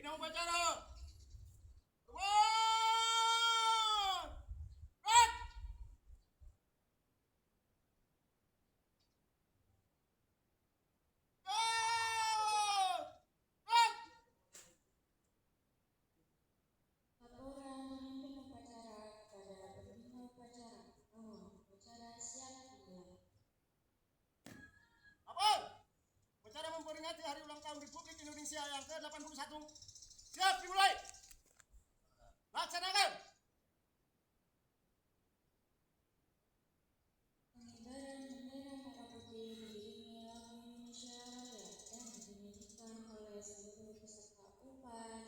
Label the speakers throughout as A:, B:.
A: Bina upacara. One, red. Go! Red.
B: Laporan pemimpin upacara kepada pembina upacara bahwa upacara siap dimulai.
A: Lapor. Upacara memperingati Hari Ulang Tahun Republik Indonesia yang ke-81 siap dimulai. Laksanakan.
B: Pengibaran bendera merah putih diiringi lagu Indonesia Raya dan dinyanyikan oleh seluruh peserta upacara.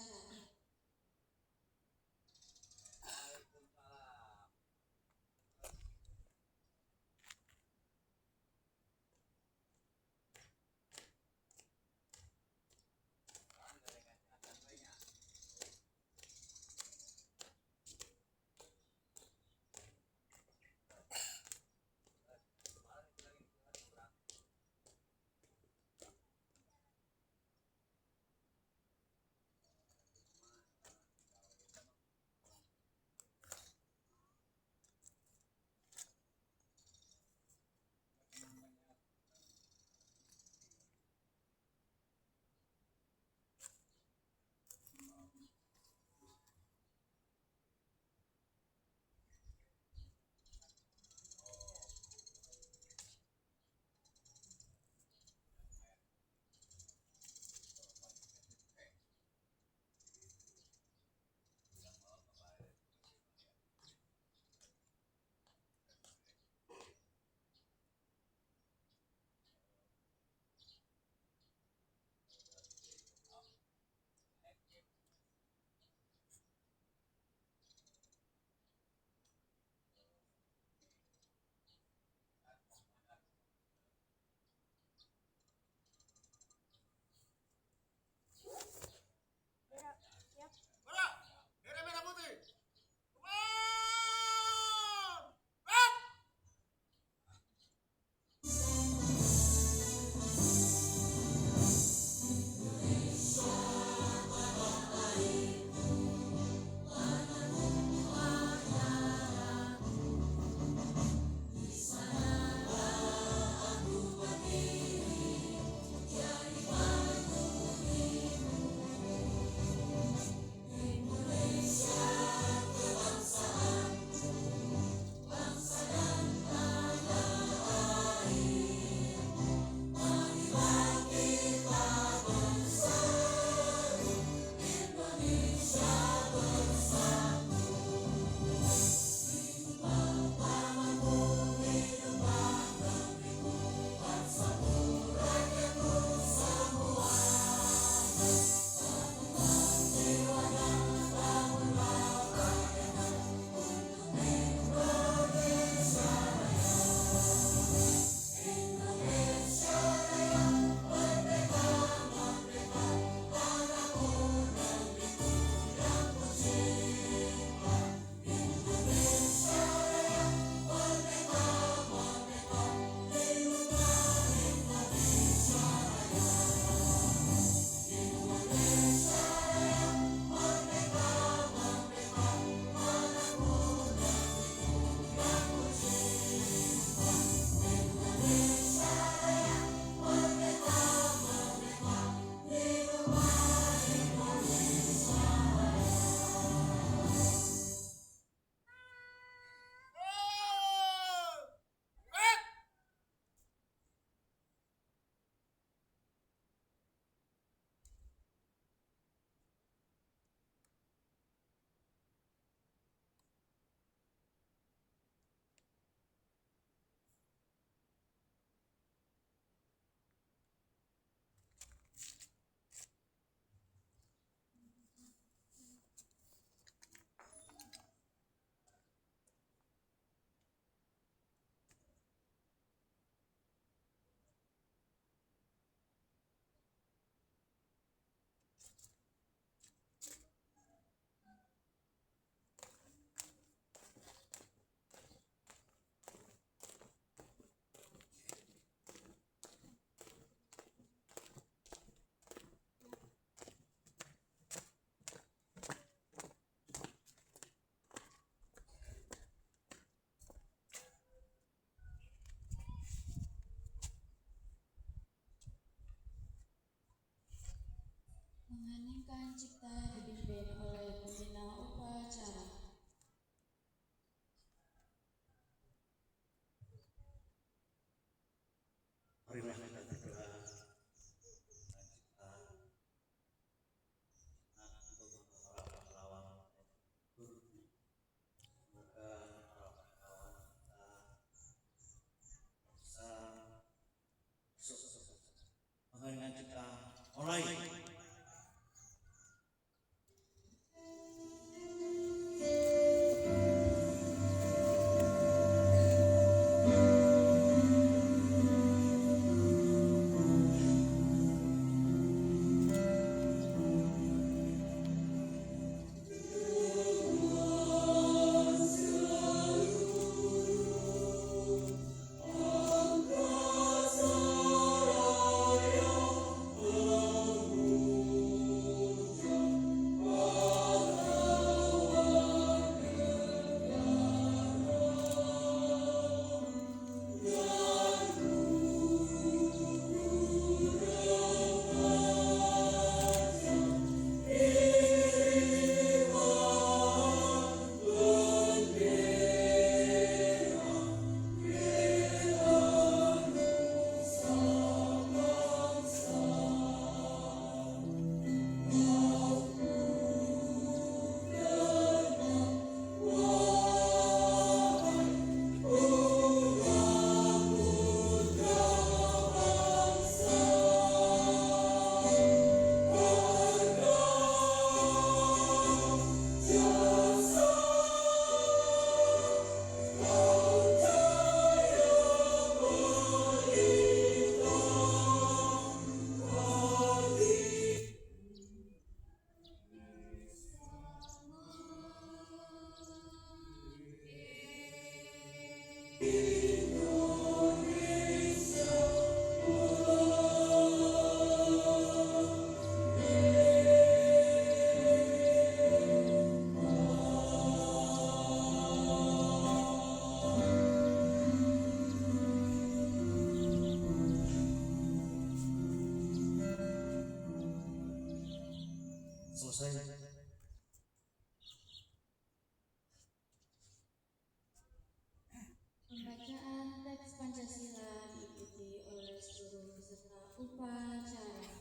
B: Pembacaan teks Pancasila diikuti oleh seluruh peserta upacara.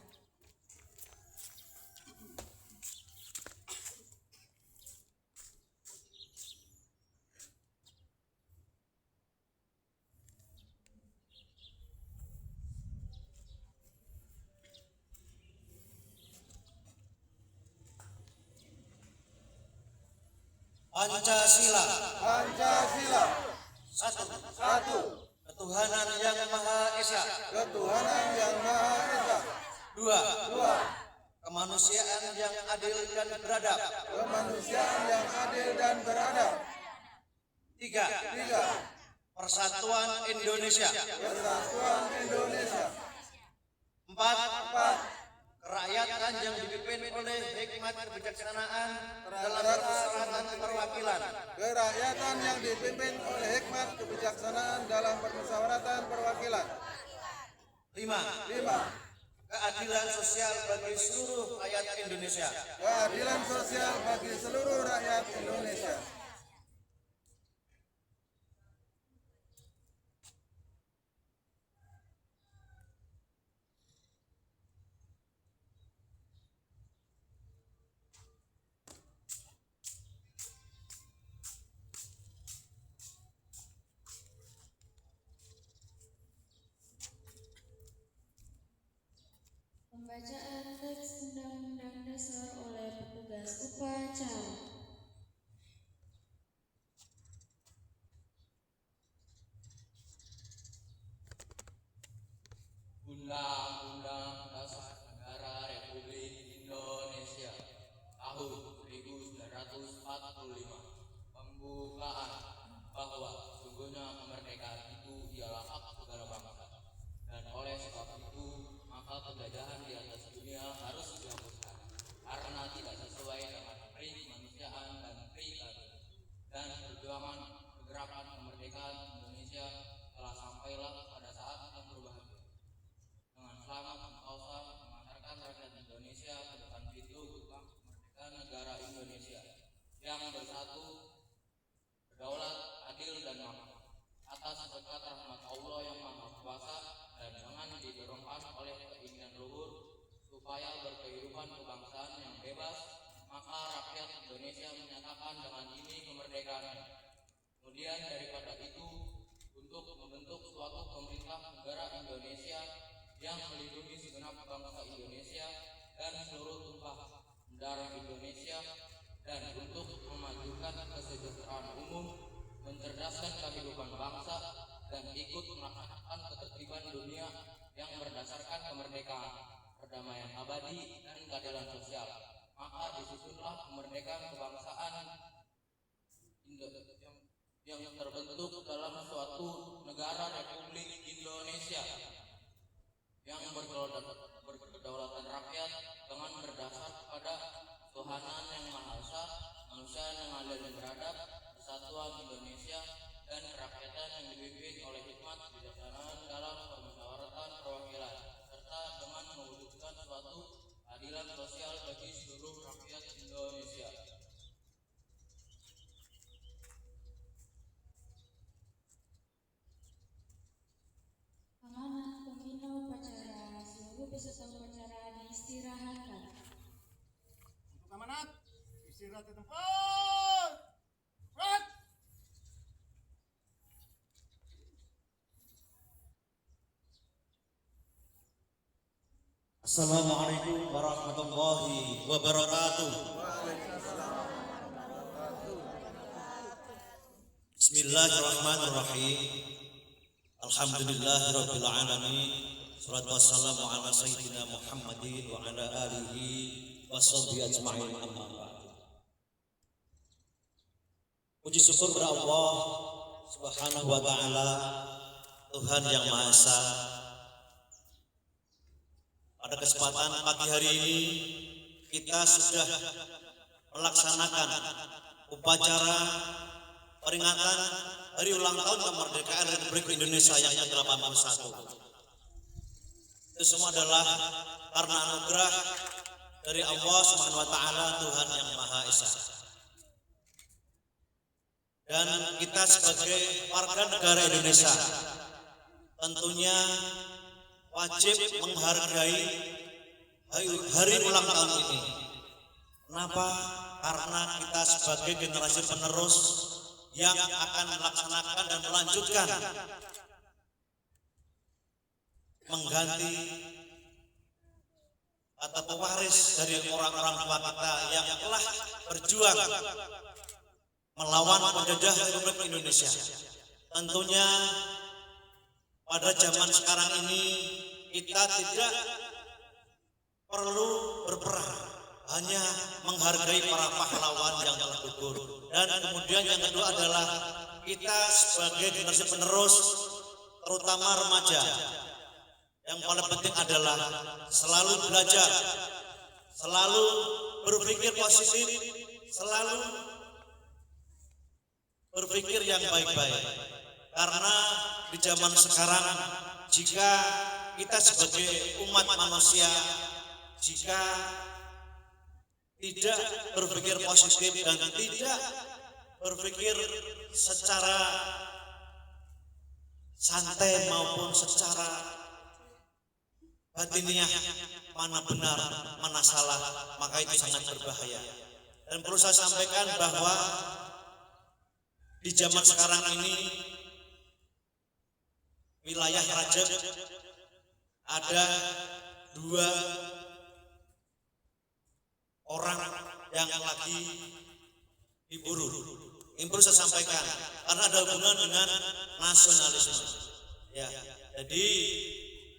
C: Pancasila.
D: Pancasila.
C: Satu. Ketuhanan yang Maha Esa.
D: Ketuhanan yang Maha Esa.
C: Dua. Kemanusiaan yang adil dan beradab.
D: Kemanusiaan yang adil dan beradab.
C: Tiga. Persatuan Indonesia.
D: Persatuan Indonesia.
C: Empat. Kerakyatan yang dipimpin oleh hikmat kebijaksanaan dalam permusyawaratan perwakilan.
D: Kerakyatan yang dipimpin oleh hikmat kebijaksanaan dalam permusyawaratan perwakilan.
C: Lima. Keadilan sosial bagi seluruh rakyat Indonesia.
D: Keadilan sosial bagi seluruh rakyat Indonesia.
B: Pembacaan teks Undang-Undang Dasar oleh petugas upacara.
E: Undang-Undang Dasar Negara Republik Indonesia tahun 1945 Pembukaan bahwa sesungguhnya kemerdekaan itu ialah hak segala bangsa, dan oleh sebab itu maka penjajahan di atas dunia harus dihapuskan karena tidak sesuai dengan pri kemanusiaan dan pri keadilan. Dan perjuangan pergerakan kemerdekaan Indonesia telah sampailah pada saat yang berbahagia. Dengan selamat mengkausa mengantarkan rakyat Indonesia ke depan pintu gerbang kemerdekaan negara Indonesia yang bersatu, berdaulat, adil dan makmur atas berkat rahmat Allah yang Maha Kuasa, dan dengan didorongkan oleh keinginan luhur supaya berkehidupan kebangsaan yang bebas, maka rakyat Indonesia menyatakan dengan ini kemerdekaannya. Kemudian daripada itu, untuk membentuk suatu pemerintah negara Indonesia yang melindungi segenap bangsa Indonesia dan seluruh tumpah darah Indonesia, dan untuk memajukan kesejahteraan umum, mencerdaskan kehidupan bangsa, dan ikut melaksanakan ketertiban dunia yang berdasarkan kemerdekaan, perdamaian abadi, dan keadilan sosial. Maka disusunlah kemerdekaan kebangsaan yang terbentuk dalam suatu negara Republik Indonesia yang berkedaulatan rakyat dengan berdasar pada ketuhanan yang Maha Esa, kemanusiaan yang adil dan beradab, persatuan Indonesia, dan kerakyatan yang dipimpin oleh hikmat kebijaksanaan dalam permusyawaratan perwakilan, serta dengan mewujudkan suatu keadilan sosial bagi seluruh rakyat Indonesia.
B: Amanat pembina upacara, seluruh peserta upacara diistirahatkan.
A: Untuk amanat, istirahat di tempat. Gerak.
C: Assalamualaikum warahmatullahi wabarakatuh. Bismillahirrahmanirrahim. Alhamdulillahirabbil alamin. Shalatu wassalamu ala sayyidina Muhammadin wa ala alihi washabbihi ajma'in, amma ba'du. Puji syukur kepada Allah Subhanahu wa taala, Tuhan yang Maha Esa. Pada kesempatan pagi hari ini kita sudah melaksanakan upacara peringatan hari ulang tahun kemerdekaan Republik Indonesia yang ke-81. Itu semua adalah karena anugerah dari Allah Subhanahu wa taala, Tuhan yang Maha Esa. Dan kita sebagai warga negara Indonesia tentunya wajib menghargai hari ulang tahun ini. Kenapa? Karena kita sebagai generasi penerus yang akan melaksanakan dan melanjutkan mengganti atau pewaris dari orang-orang tua kita yang telah berjuang melawan penjajah Republik Indonesia. Tentunya pada zaman sekarang ini kita tidak perlu berperang, hanya menghargai para pahlawan yang telah gugur. Dan kemudian yang kedua adalah kita sebagai generasi penerus, terutama remaja, yang paling penting adalah selalu belajar, selalu berpikir positif, selalu berpikir yang baik-baik. Karena di zaman sekarang, jika kita sebagai umat manusia, jika tidak berpikir positif dan tidak berpikir secara santai maupun secara batiniah, mana benar, mana salah, maka itu sangat berbahaya. Dan perlu saya sampaikan bahwa di zaman sekarang ini wilayah Rajab ada 2 orang yang lagi diburu. Ini perlu saya sampaikan karena ada hubungan dengan nasionalisme. Ya, jadi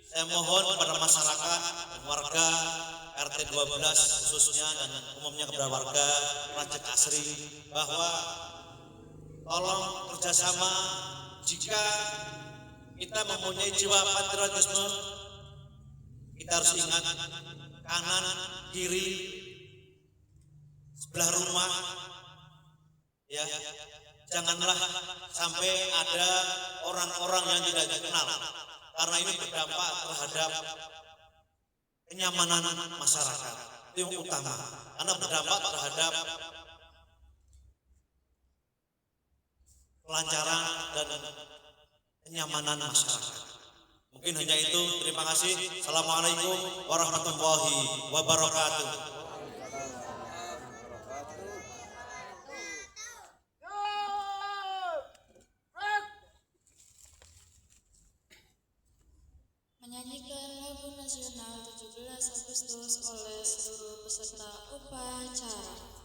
C: saya mohon kepada masyarakat dan warga RT 12 khususnya dan umumnya kepada warga Rajab Asri bahwa tolong kerjasama. Jika kita mempunyai jiwa patriotisme, kita harus ingat kanan, kiri, sebelah rumah, ya, janganlah sampai ada orang-orang yang tidak dikenal, karena ini berdampak terhadap kenyamanan masyarakat. Itu yang utama, karena berdampak terhadap kelancaran dan kenyamanan masyarakat. Mungkin hanya itu. Terima kasih. Assalamualaikum warahmatullahi wabarakatuh.
B: Menyanyikan lagu nasional 17 Agustus oleh seluruh peserta upacara.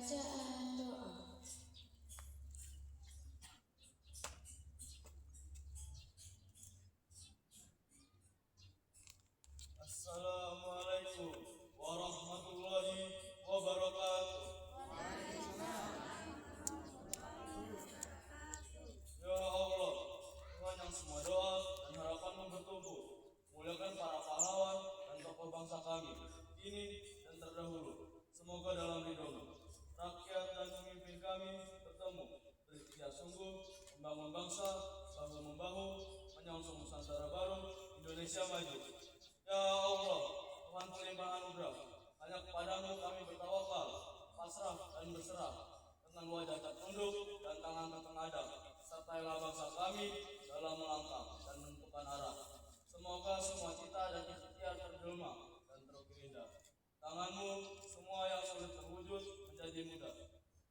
B: Bacaan doa.
F: Assalamualaikum warahmatullahi wabarakatuh. Ya Allah, Tuhan yang semua doa dan harapanmu bertumbuh. Muliakan para pahlawan dan tokoh bangsa kami, kini dan terdahulu. Semoga dalam ridho-Mu, rakyat dan pemimpin kami bertemu, berikhtiar sungguh, membangun bangsa, bahu-membahu, menyongsong Nusantara baru, Indonesia maju. Ya Allah, Tuhan pelimpah anugerah, hanya kepadamu kami bertawakal, pasrah dan berserah, dengan wajah tak tunduk dan tangan tak tengadah, sertailah bangsa kami dalam melangkah dan menentukan arah. Semoga semua cita dan ikhtiar terjelma dan terukur indah. Tanganmu semua yang sulit terwujud menjadi mudah.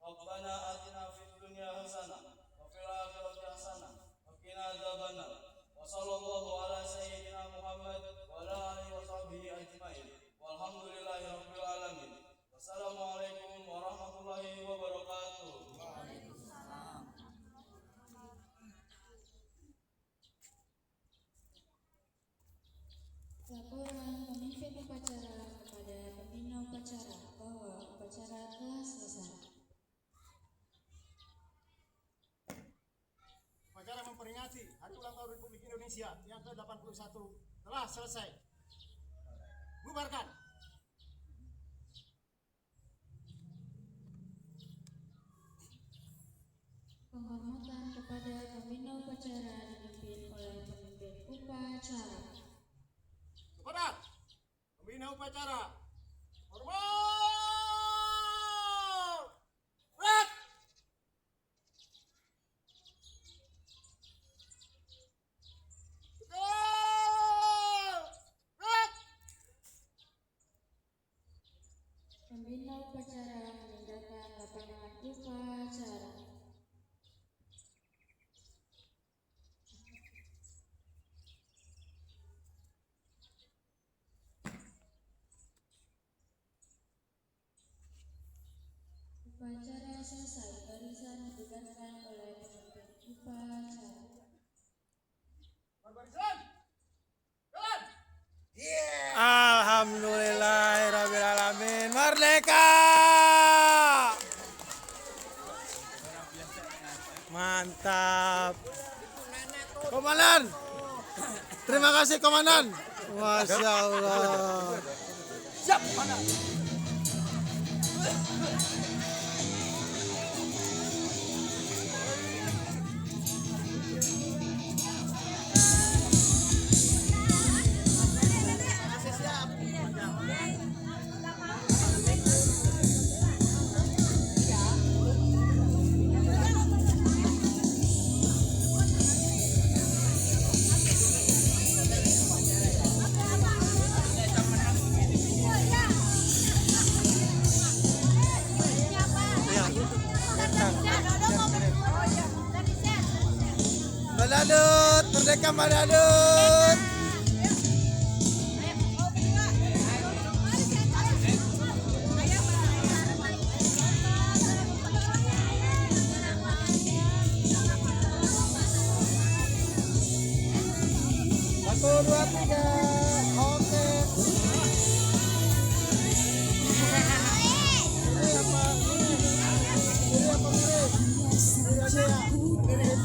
F: Rabbana atina fid dunya hasanah wa fil akhirati hasanah wa qina adzabannar. Wa sallallahu ala sayyidina Muhammad wa ala alihi wa sahbihi ajmain. Walhamdulillahi rabbil alamin. Wassalamualaikum warahmatullahi wabarakatuh.
B: Laporan pemimpin upacara kepada pembina upacara bahwa upacara telah selesai.
A: Upacara memperingati Hari Ulang Tahun Republik Indonesia yang ke-81 telah selesai. Bubarkan.
B: Penghormatan kepada pembina upacara dipimpin oleh pemimpin upacara.
A: Kepada pembina upacara, hormat. Red.
B: Pembina upacara meninggalkan lapangan upacara. Upacara selesai, barisan dibubarkan oleh pemimpin upacara.
A: Barisan. Jalan.
D: Alhamdulillahirabbil alamin. Merdeka! Mantap. Komandan. Terima kasih Komandan. Masya Allah. Siap, Komandan. Badadut, merdeka Badadut. Satu, dua, tiga. Oke. Ini apa? Ini apa mirip? Ini aja ya. Mirip.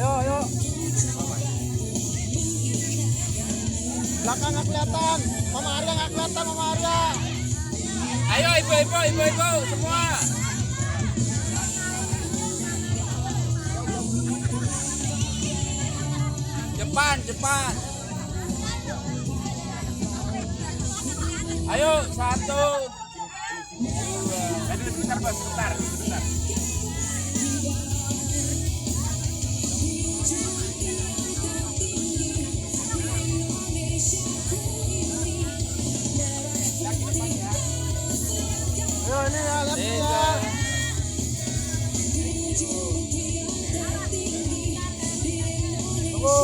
D: Ayo. Belakang nggak kelihatan. Mama Arya nggak kelihatan, Mama Arya.
G: Ayo ibu-ibu semua. Cepat. Ayo 1, 2. Sebentar.
D: Ayo ini ya, lagi ya. Tunggu.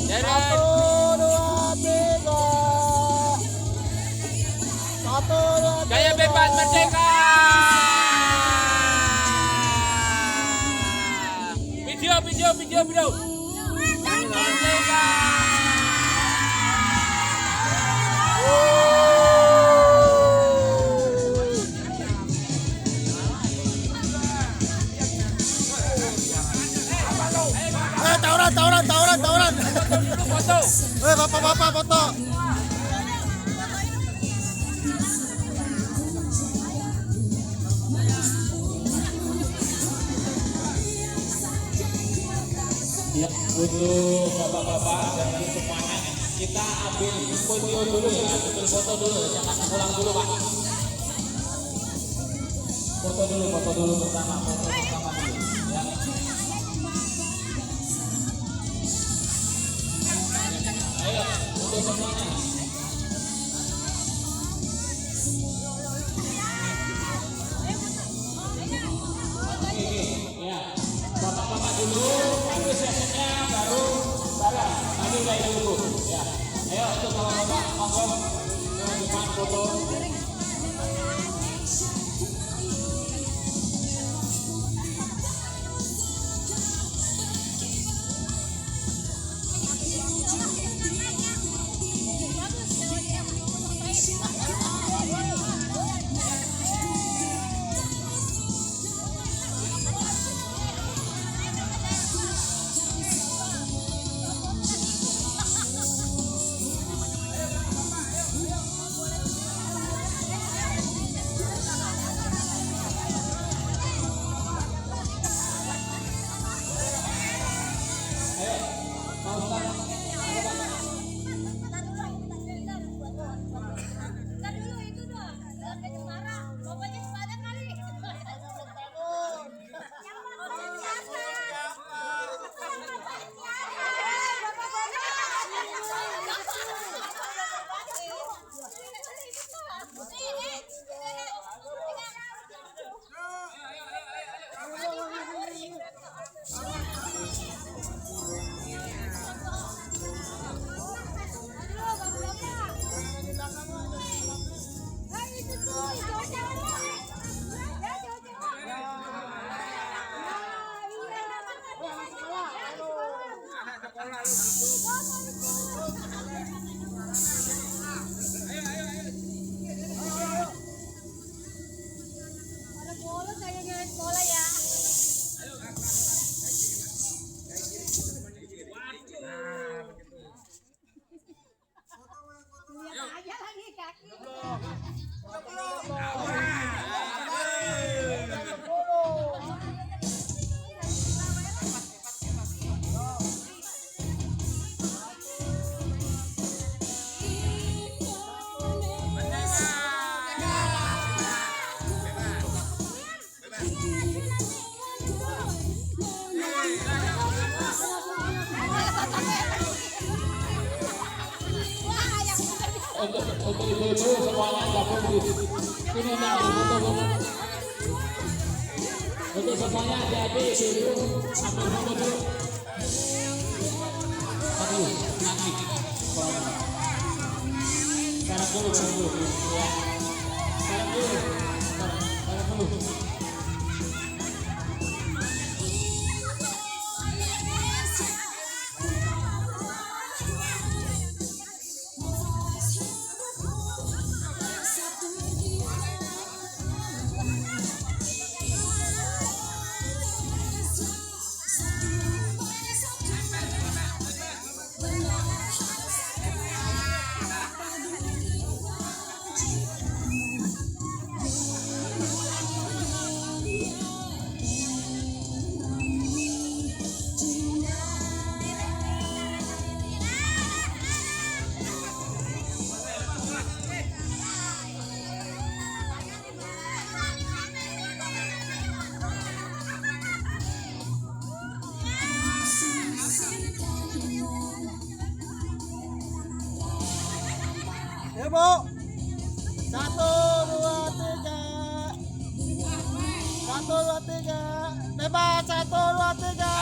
G: Jalan.
D: 1, 2, 3. 1, 2, 3.
G: Gaya bebas merdeka. Video. Merdeka.
D: Tauran.
G: Foto.
D: Bapak foto.
G: Untuk bapak-bapak dan semuanya kita ambil foto dulu ya, ambil foto dulu, jangan pulang dulu pak. Foto dulu bersama dulu ya. Ayo untuk semuanya. Ya, bapak-bapak dulu, nanti sesinya baru nanti saya dulu ya. Ayo untuk bapak-bapak monggo ke depan foto. Untuk ibu-ibu semuanya gabung di sini ambil foto. Untuk semuanya adik-adik ibu-ibu ambil foto dulu. Nanti. Sekarang dulu ya. Sekarang dulu.
A: Bu. 1, 2, 3. 1, 2, 3. Bebas 1, 2, 3.